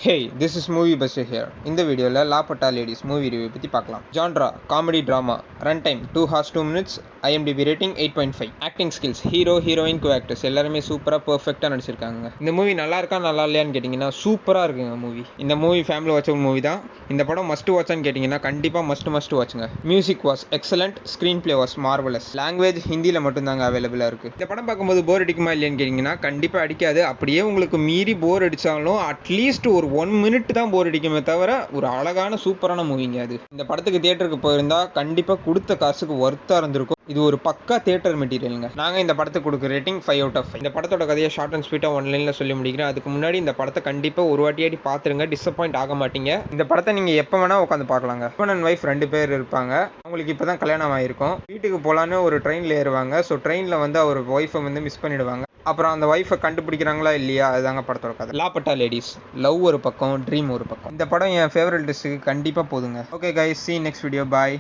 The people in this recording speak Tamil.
Hey, this is Movie Buster here. இந்த வீடியோல லாபட்டா லேடிஸ் மூவி ரிவ்யூ பத்தி பார்க்கலாம். Genre comedy drama, run time 2 hours 2 minutes, IMDb rating 8.5. Acting skills hero heroine co actors எல்லாருமே சூப்பரா பெர்ஃபெக்ட்டா நடிச்சிருக்காங்க. இந்த மூவி நல்லா இருக்கா நல்லா இல்லையான்னு கேட்டிங்கன்னா சூப்பரா இருக்குங்க மூவி. இந்த மூவி ஃபேமிலி வாட்ச் மூவி தான். இந்த படம் மஸ்ட் வாட்ச்னு கேட்டிங்கன்னா கண்டிப்பா மஸ்ட் வாட்ச்ங்க. Music was excellent, screenplay was marvellous. Language ஹிந்தில மட்டும் தாங்க அவைலபிளா இருக்கு. இந்த படம் பார்க்கும்போது போர் அடிக்குமா இல்லையான்னு கேட்டிங்கன்னா கண்டிப்பா அடிக்காது. அப்படியே உங்களுக்கு மீறி போர் அடிச்சாலும் அட்லீஸ்ட் ஒரு 1 minute தான் போர் அடிக்குமே தவிர ஒரு அழகான சூப்பரான மூவிங்க அது. இந்த படத்துக்கு தியேட்டருக்கு போயிருந்தா கண்டிப்பா கொடுத்த காசுக்கு ஒர்த்தா இருந்திருக்கும். இது ஒரு பக்கா தியேட்டர் மெட்டீரியலுங்க. நாங்க இந்த படத்துக்கு கொடுக்குற ரேட்டிங் 5 out of 5. இந்த படத்தோட கதையை ஷார்ட் அண்ட் ஸ்வீட்டா ஒன் லைன்ல சொல்லி முடிக்கிறேன். அதுக்கு முன்னாடி இந்த படத்தை கண்டிப்பா ஒரு வாட்டியாடி பாத்துருங்க, டிசப்பாயிண்ட் ஆக மாட்டீங்க. இந்த படத்தை நீங்க எப்ப வேணா உட்காந்து பார்க்கலாங்க. ஹஸ்பண்ட் அண்ட் ஒய்ஃப் 2 பேர் இருப்பாங்க. அவங்களுக்கு இப்பதான் கல்யாணம் ஆயிருக்கும். வீட்டுக்கு போலான்னு ஒரு ட்ரெயின்ல ஏறுவாங்க. ஸோ ட்ரெயின்ல வந்து அவர் ஒய்ஃபை வந்து மிஸ் பண்ணிடுவாங்க. அப்புறம் அந்த ஒய்ஃபை கண்டுபிடிக்கிறாங்களா இல்லையா, அதுதாங்க படத்தோட கதை. லாபட்டா லேடிஸ், லவ் ஒரு பக்கம், ட்ரீம் ஒரு பக்கம். இந்த படம் என் ஃபேவரட் லிஸ்ட்டுக்கு கண்டிப்பாக போதுங்க. Okay guys, see you next video, bye.